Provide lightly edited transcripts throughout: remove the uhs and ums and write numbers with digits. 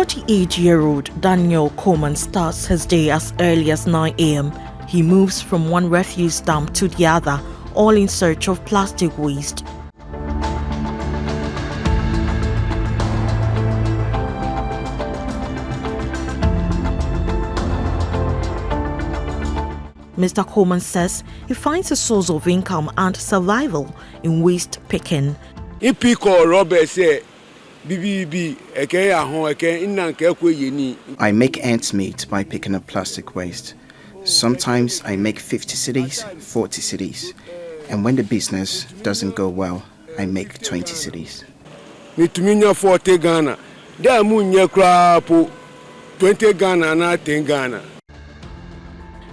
48-year-old Daniel Coleman starts his day as early as 9 a.m. He moves from one refuse dump to the other, all in search of plastic waste. Mr. Coleman says he finds a source of income and survival in waste picking. I make ends meet by picking up plastic waste. Sometimes I make 50 cedis, 40 cedis. And when the business doesn't go well, I make 20 cedis. 40 Ghana. There munya krapo 20 Ghana na 10 Ghana.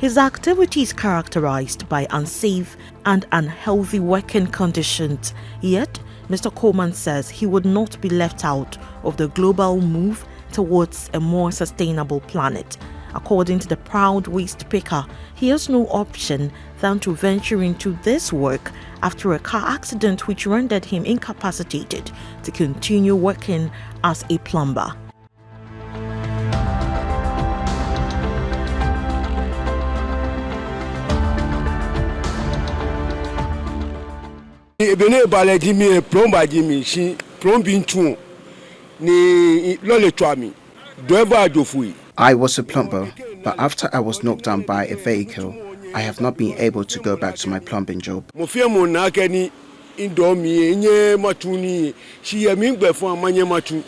His activity is characterized by unsafe and unhealthy working conditions. Yet, Mr. Coleman says he would not be left out of the global move towards a more sustainable planet. According to the proud waste picker, he has no option than to venture into this work after a car accident which rendered him incapacitated to continue working as a plumber. Ebene bale jimi plomba jimi shi plombing tun ni lole twami driver adofui. I was a plumber, but after I was knocked down by a vehicle, I have not been able to go back to my plumbing job. Mo fie mo na keni indomi enye matuni shi yemi gbe fun amanye matu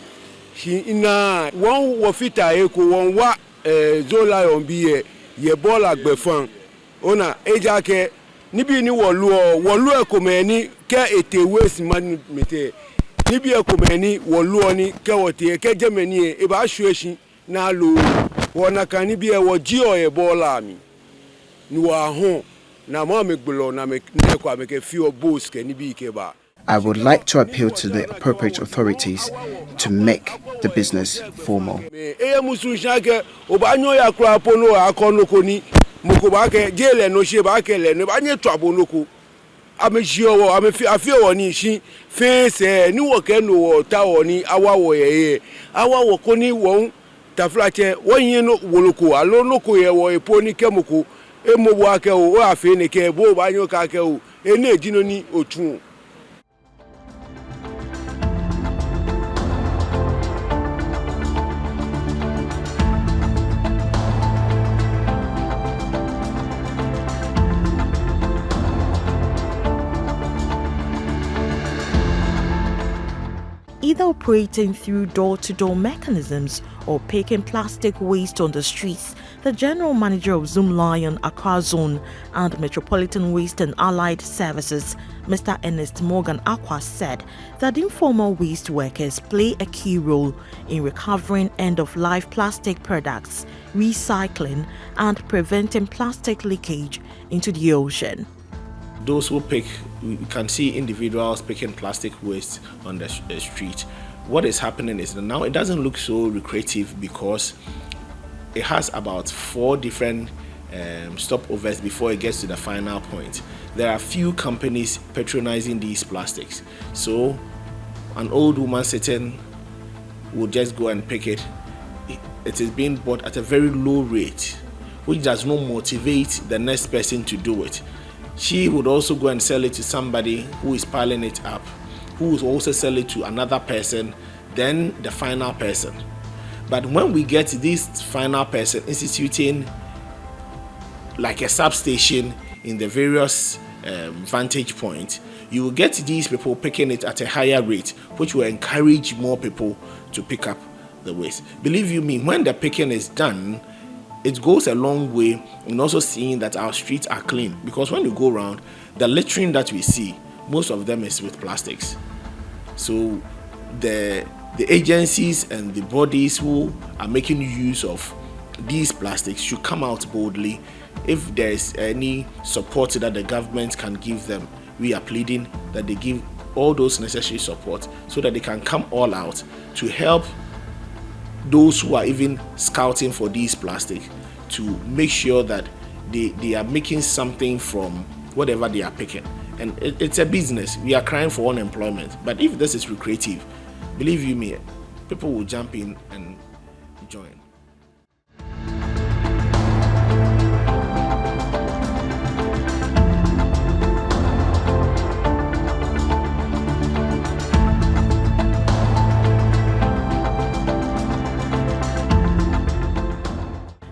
shi ina won wo fita eko won wa zola on bi ye bola gbe fun ona eja ke nibi ni wolu ekomeni ke ete waste management nibi ekomeni wolu oni ke wote ke Germany e ba hwehwi na lo wona kan nibi e wo ji o e bola mi ni wa ho na ma me gbolo na me ne kwa me ke fi o boss ke nibi ke ba. I would like to appeal to the appropriate authorities to make the business formal. Musu shake obanyo ya kura pono akonoko ni mukoba ke jele no she ba ke le no ba nye twabo noko amejio afio ni shi face ni wo ke no wo ta wo ni awawo ye awawo ko ni won taflache won yin no woloko alo noko ye wo epo ni kemoko emobo ake o afi ni ke bo ba nyo ka ke o eni ejino ni otun. Either operating through door-to-door mechanisms or picking plastic waste on the streets, the General Manager of Zoom Lion Accra Zone and Metropolitan Waste and Allied Services, Mr. Ernest Morgan Aqua, said that informal waste workers play a key role in recovering end-of-life plastic products, recycling, and preventing plastic leakage into the ocean. Those who pick, we can see individuals picking plastic waste on the street. What is happening is that now it doesn't look so recreative because it has about 4 different stopovers before it gets to the final point. There are few companies patronizing these plastics. So an old woman sitting will just go and pick it. It is being bought at a very low rate, which does not motivate the next person to do it. She would also go and sell it to somebody who is piling it up, who will also sell it to another person, then the final person. But when we get this final person instituting like a substation in the various vantage points, you will get these people picking it at a higher rate, which will encourage more people to pick up the waste. Believe you me, when the picking is done, it goes a long way in also seeing that our streets are clean, because when you go around, the littering that we see, most of them is with plastics. So the agencies and the bodies who are making use of these plastics should come out boldly. If there is any support that the government can give them, we are pleading that they give all those necessary support so that they can come all out to help those who are even scouting for these plastic, to make sure that they are making something from whatever they are picking. And it's a business. We are crying for unemployment. But if this is recreative, believe you me, people will jump in and join.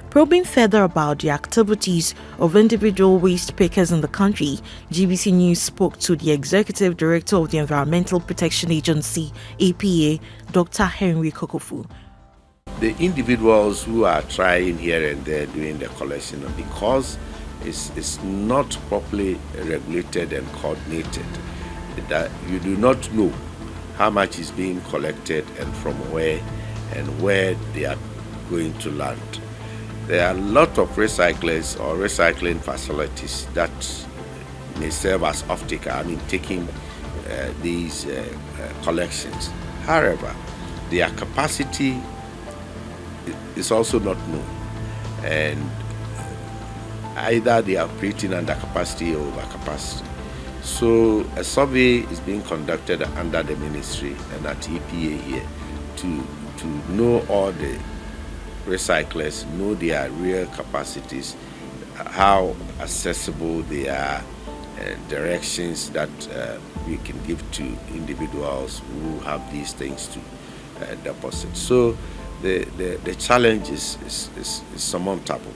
Probing further about the activities of individual waste pickers in the country, GBC News spoke to the Executive Director of the Environmental Protection Agency, APA, Dr. Henry Kokofu. The individuals who are trying here and there doing the collection, because it's not properly regulated and coordinated, that you do not know how much is being collected and from where and where they are going to land. There are a lot of recyclers or recycling facilities that may serve as off-taker, taking these collections. However, their capacity is also not known, and either they are operating under capacity or over capacity. So a survey is being conducted under the ministry and at EPA here to know all the recyclers, know their real capacities, how accessible they are, and directions that we can give to individuals who have these things to deposit. So the challenge is surmountable.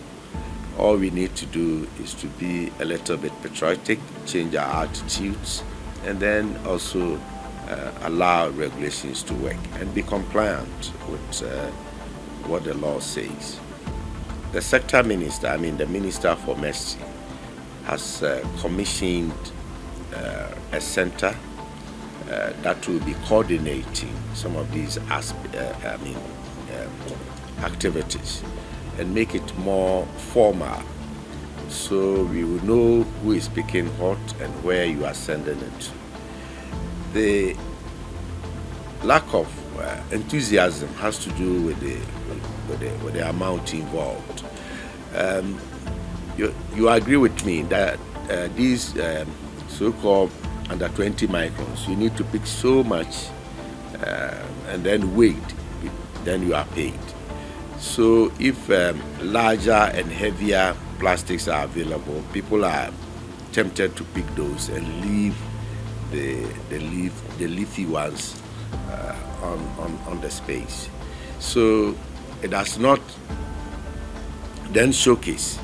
All we need to do is to be a little bit patriotic, change our attitudes, and then also allow regulations to work and be compliant with what the law says. The sector minister, the Minister for Mercy, has commissioned a center that will be coordinating some of these activities and make it more formal, so we will know who is picking what and where you are sending it to. The lack of enthusiasm has to do with the amount involved. You agree with me that these so-called under 20 microns, you need to pick so much and then wait, then you are paid. So if larger and heavier plastics are available, people are tempted to pick those and leave the leafy ones on the space. So it does not then showcase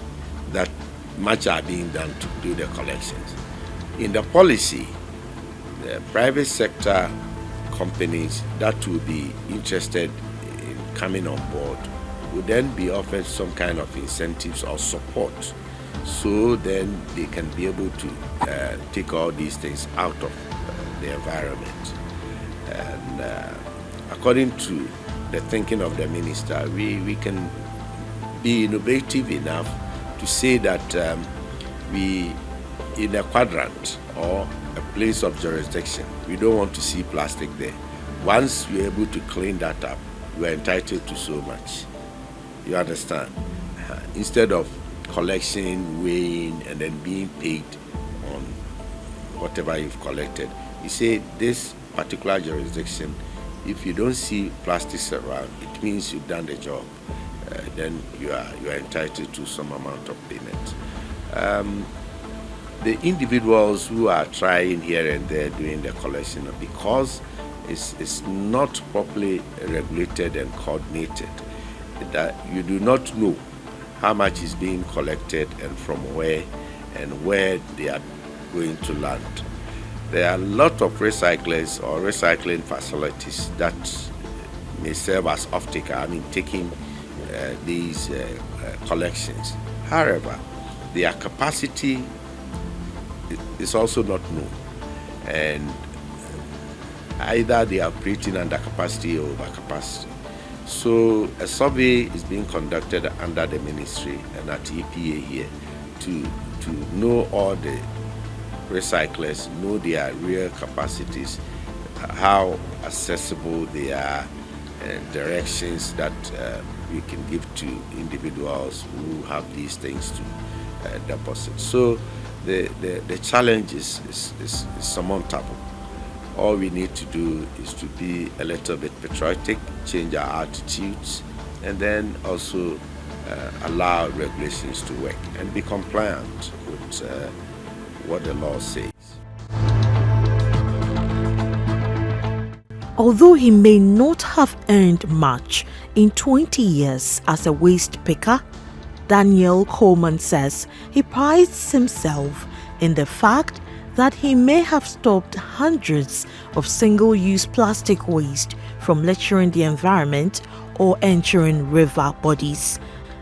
that much are being done to do the collections. In the policy, the private sector companies that will be interested in coming on board would then be offered some kind of incentives or support, so then they can be able to take all these things out of the environment. And according to the thinking of the minister, we can be innovative enough to say that we, in a quadrant or a place of jurisdiction, we don't want to see plastic there. Once you're able to clean that up, you are entitled to so much. You understand? Instead of collection, weighing, and then being paid on whatever you've collected, you say this particular jurisdiction, if you don't see plastics around, it means you've done the job. Then you are entitled to some amount of payment. The individuals who are trying here and there doing the collection, because it's not properly regulated and coordinated, that you do not know how much is being collected and from where and where they are going to land. There are a lot of recyclers or recycling facilities that may serve as off-taker, taking these collections. However, their capacity is also not known, and either they are operating under capacity or over capacity. So a survey is being conducted under the ministry and at EPA here to know all the recyclers, know their real capacities, how accessible they are, and directions that we can give to individuals who have these things to deposit. So the challenge is surmountable. All we need to do is to be a little bit patriotic, change our attitudes, and then also allow regulations to work and be compliant with what the law says. Although he may not have earned much in 20 years as a waste picker, Daniel Coleman says he prides himself in the fact that he may have stopped hundreds of single-use plastic waste from littering the environment or entering river bodies.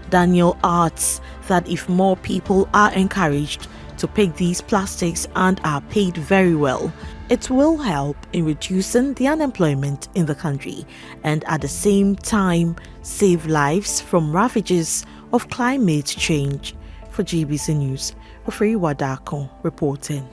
Daniel adds that if more people are encouraged to pick these plastics and are paid very well, it will help in reducing the unemployment in the country and at the same time save lives from ravages of climate change. For GBC News, Ofri Wadako reporting.